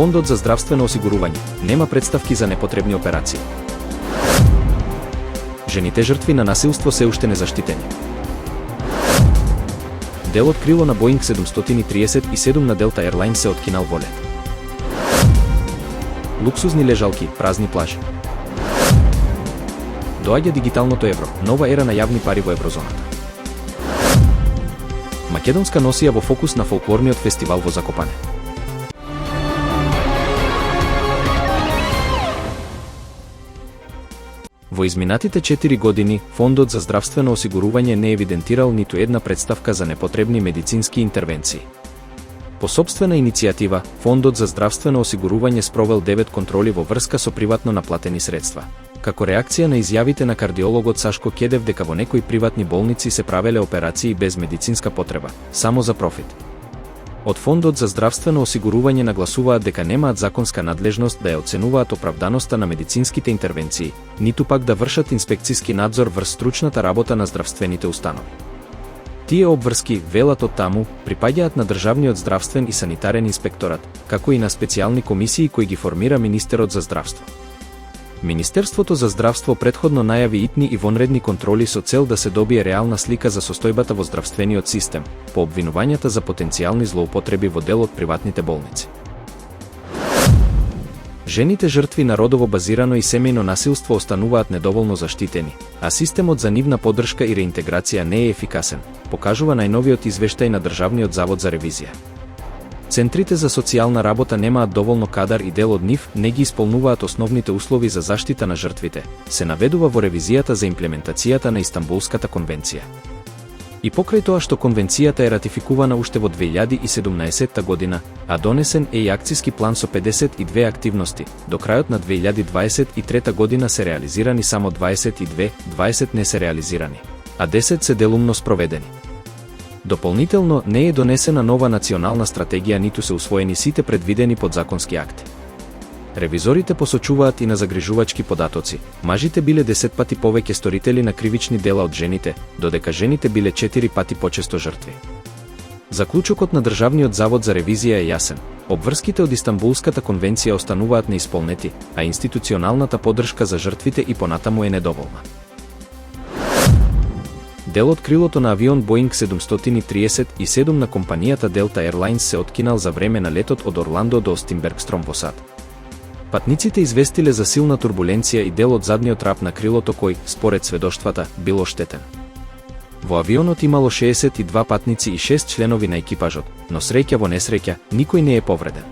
Фондот за здравствено осигурување нема претставки за непотребни операции. Жените жртви на насилство се уште незаштитени. Дел од крило на Боинг 737 на Delta Airlines се откинал во лет. Луксузни лежалки, празни плажи. Доаѓа дигиталното евро, нова ера на јавни пари во еврозоната. Македонска носија во фокус на фолклорниот фестивал во Закопане. Во изминатите 4 години, Фондот за здравствено осигурување не евидентирал ниту една претставка за непотребни медицински интервенции. По сопствена иницијатива, Фондот за здравствено осигурување спровел 9 контроли во врска со приватно наплатени средства, како реакција на изјавите на кардиологот Сашко Кедев дека во некои приватни болници се правеле операции без медицинска потреба, само за профит. Од Фондот за здравствено осигурување нагласуваат дека немаат законска надлежност да ја оценуваат оправданоста на медицинските интервенции, ниту пак да вршат инспекциски надзор врз стручната работа на здравствените установи. Тие обврски, велат од таму, припаѓаат на Државниот здравствен и санитарен инспекторат, како и на специјални комисии кои ги формира Министерот за здравство. Министерството за здравство претходно најави итни и вонредни контроли со цел да се добие реална слика за состојбата во здравствениот систем, по обвинувањата за потенцијални злоупотреби во дел од приватните болници. Жените жртви на родово базирано и семејно насилство остануваат недоволно заштитени, а системот за нивна поддршка и реинтеграција не е ефикасен, покажува најновиот извештај на Државниот завод за ревизија. Центрите за социјална работа немаат доволно кадар и дел од нив не ги исполнуваат основните услови за заштита на жртвите, се наведува во ревизијата за имплементацијата на Истанбулската конвенција. И покрај тоа што конвенцијата е ратификувана уште во 2017 година, а донесен е и акциски план со 52 активности, до крајот на 2023 година се реализирани само 22, 20 не се реализирани, а 10 се делумно спроведени. Дополнително не е донесена нова национална стратегија ниту се усвоени сите предвидени подзаконски акти. Ревизорите посочуваат и на загрижувачки податоци. Мажите биле 10 пати повеќе сторители на кривични дела од жените, додека жените биле 4 пати почесто жртви. Заклучокот на Државниот завод за ревизија е јасен. Обврските од Истанбулската конвенција остануваат неисполнети, а институционалната поддршка за жртвите и понатаму е недоволна. Дел од крилото на авион Боинг 737 на компанијата Delta Airlines се откинал за време на летот од Орландо до Остинбергстром во САД. Патниците известиле за силна турбуленција и дел од задниот рап на крилото кој, според сведоштвата, бил оштетен. Во авионот имало 62 патници и 6 членови на екипажот, но среќа во несреќа, никој не е повреден.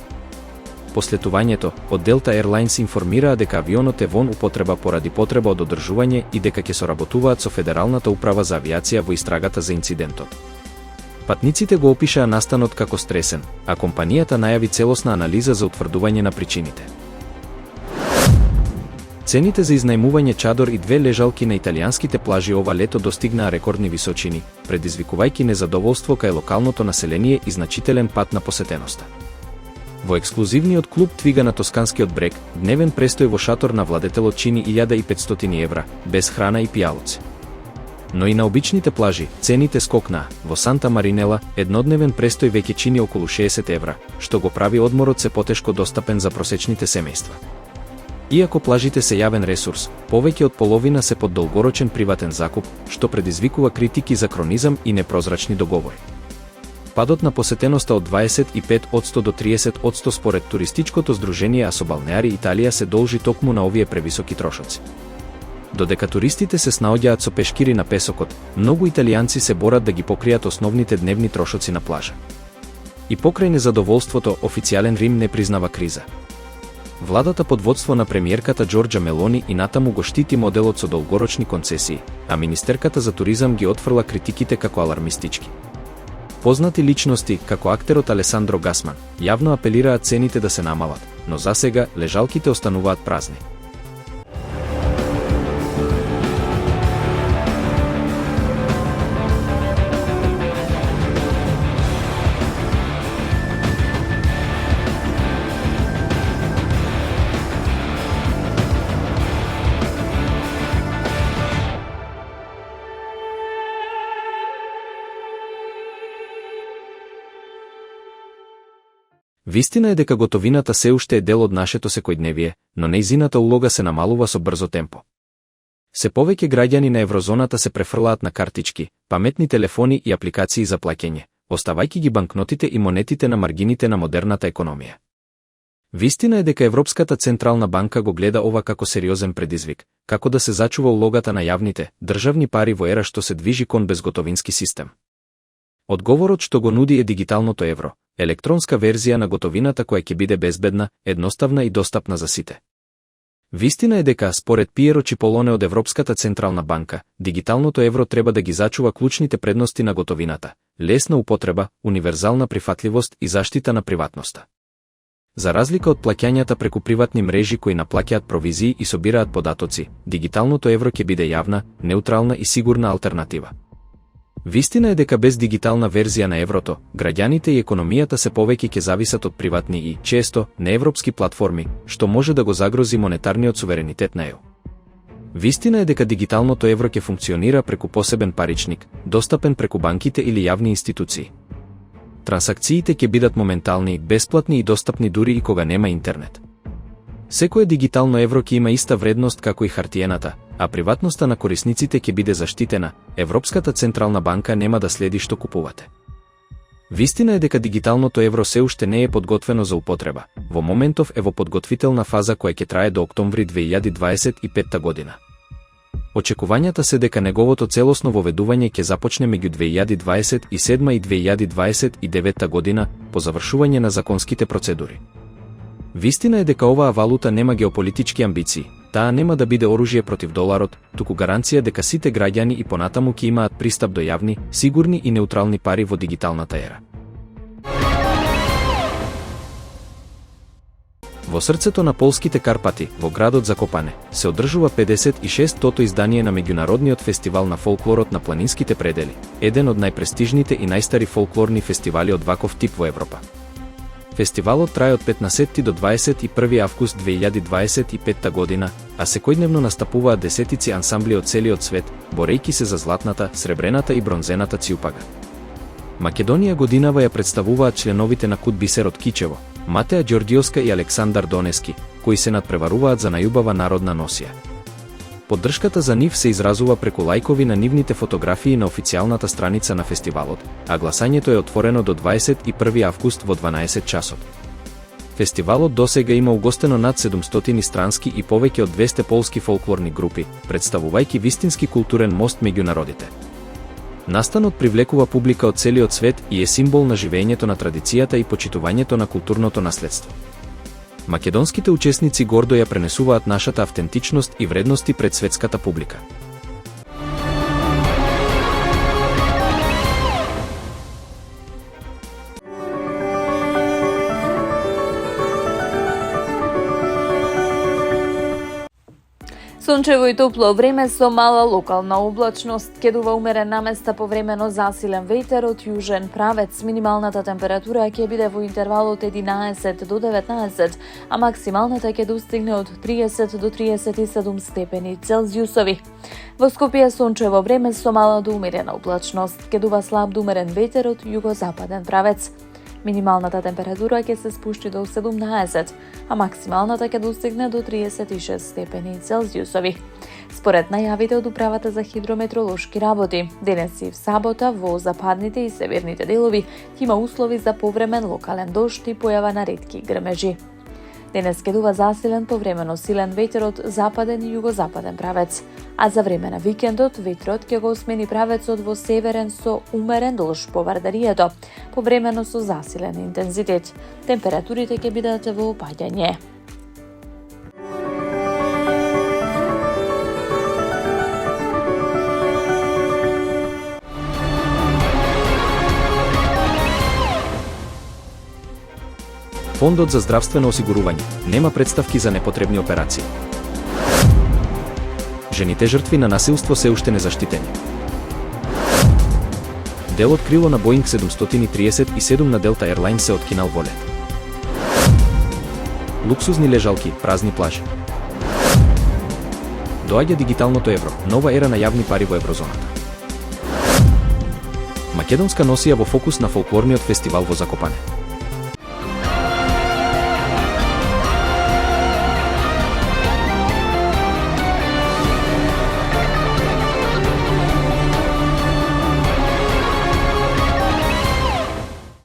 По слетувањето, од Delta Airlines информираа дека авионот е вон употреба поради потреба од одржување и дека ќе соработуваат со Федералната управа за авиација во истрагата за инцидентот. Патниците го опишаа настанот како стресен, а компанијата најави целосна анализа за утврдување на причините. Цените за изнајмување чадор и 2 лежалки на италијанските плажи ова лето достигнаа рекордни височини, предизвикувајќи незадоволство кај локалното население и значителен пат на посетеноста. Во ексклузивниот клуб Твига на Тосканскиот брег, дневен престој во шатор на владетелот чини 1500 евра, без храна и пијалоци. Но и на обичните плажи, цените скокнаа. Во Санта Маринела, еднодневен престој веќе чини околу 60 евра, што го прави одморот се потешко достапен за просечните семејства. Иако плажите се јавен ресурс, повеќе од половина се под долгорочен приватен закуп, што предизвикува критики за кронизам и непрозрачни договори. Падот на посетеноста од 25% до 30% според туристичкото здружение Асобалнеари Италија се должи токму на овие превисоки трошоци. Додека туристите се снаоѓаат со пешкири на песокот, многу италијанци се борат да ги покријат основните дневни трошоци на плажа. И покрај незадоволството, официјален Рим не признава криза. Владата под водство на премиерката Џорџа Мелони и натаму го штити моделот со долгорочни концесии, а министерката за туризам ги отфрла критиките како алармистички. Познати личности, како актерот Алесандро Гасман, јавно апелираат цените да се намалат, но засега лежалките остануваат празни. Вистина е дека готовината се уште е дел од нашето секојдневие, но нејзината улога се намалува со брзо темпо. Се повеќе граѓани на еврозоната се префрлаат на картички, паметни телефони и апликации за плаќање, оставајќи ги банкнотите и монетите на маргините на модерната економија. Вистина е дека Европската централна банка го гледа ова како сериозен предизвик, како да се зачува улогата на јавните, државни пари во ера што се движи кон безготовински систем. Одговорот што го нуди е дигиталното евро, електронска верзија на готовината која ќе биде безбедна, едноставна и достапна за сите. Вистина е дека, според Пиеро Чиполоне од Европската централна банка, дигиталното евро треба да ги зачува клучните предности на готовината: лесна употреба, универзална прифатливост и заштита на приватноста. За разлика од плаќањата преку приватни мрежи кои наплаќаат провизии и собираат податоци, дигиталното евро ќе биде јавна, неутрална и сигурна алтернатива. Вистина е дека без дигитална верзија на еврото, граѓаните и економијата се повеќе ќе зависат од приватни и, често, неевропски платформи, што може да го загрози монетарниот суверенитет на ЕУ. Вистина е дека дигиталното евро ќе функционира преку посебен паричник, достапен преку банките или јавни институции. Трансакциите ќе бидат моментални, бесплатни и достапни дури и кога нема интернет. Секое дигитално евро ќе има иста вредност како и хартиената, а приватноста на корисниците ќе биде заштитена. Европската централна банка нема да следи што купувате. Вистина е дека дигиталното евро се уште не е подготвено за употреба. Во моментов е во подготвителна фаза која ќе трае до октомври 2025 година. Очекувањата се дека неговото целосно воведување ќе започне меѓу 2027 и 2029 година по завршување на законските процедури. Вистина е дека оваа валута нема геополитички амбиции, таа нема да биде оружје против доларот, туку гаранција дека сите граѓани и понатаму ќе имаат пристап до јавни, сигурни и неутрални пари во дигиталната ера. Во срцето на полските Карпати, во градот Закопане, се одржува 56-тото издание на меѓународниот фестивал на фолклорот на планинските предели, еден од најпрестижните и најстари фолклорни фестивали од ваков тип во Европа. Фестивалот трае од 15 до 21 август 2025 година, а секојдневно настапуваат десетици ансамбли од целиот свет, борејќи се за златната, сребрената и бронзената цијупага. Македонија годинава ја представуваат членовите на Кут Бисер од Кичево, Матеа Ѓорѓиовска и Александар Донески, кои се надпреваруваат за најубава народна носија. Поддршката за нив се изразува преку лајкови на нивните фотографии на официјалната страница на фестивалот, а гласањето е отворено до 21 август во 12 часот. Фестивалот досега има угостено над 700 странски и повеќе од 200 полски фолклорни групи, представувајќи вистински културен мост меѓу народите. Настанот привлекува публика од целиот свет и е символ на живеењето на традицијата и почитувањето на културното наследство. Македонските учесници гордо ја пренесуваат нашата автентичност и вредности пред светската публика. Сончево и топло време со мала локална облачност, кедува умерен наместа повремено засилен ветер од јужен правец. Минималната температура ќе биде во интервалот 11 до 19, а максималната ќе достигне од 30 до 37 степени Целзиусови. Во Скопје сончево време со мала до умерена облачност, кедува слаб до умерен ветер од југозападен правец. Минималната температура ќе се спушти до 17, а максималната ќе достигне до 36 степени Целзиусови. Според најавите од Управата за хидрометролошки работи, денес и в сабота во западните и северните делови има услови за повремен локален дожд и појава на ретки грмежи. Денес кедува засилен повремено силен ветер од западен и југозападен правец, а за време на викендот ветрот ќе го смени правецот во северен со умерен долж по Вардарието, повремено со засилен интензитет. Температурите ќе бидат во опаѓање. Фондот за здравствено осигурување нема претставки за непотребни операции. Жените жртви на насилство се уште незаштитени. Делот крило на Боинг 737 на Делта Airlines се откинал во лет. Луксузни лежалки, празни плажи. Доаѓа дигиталното евро, нова ера на јавни пари во еврозоната. Македонска носија во фокус на фолклорниот фестивал во Закопане.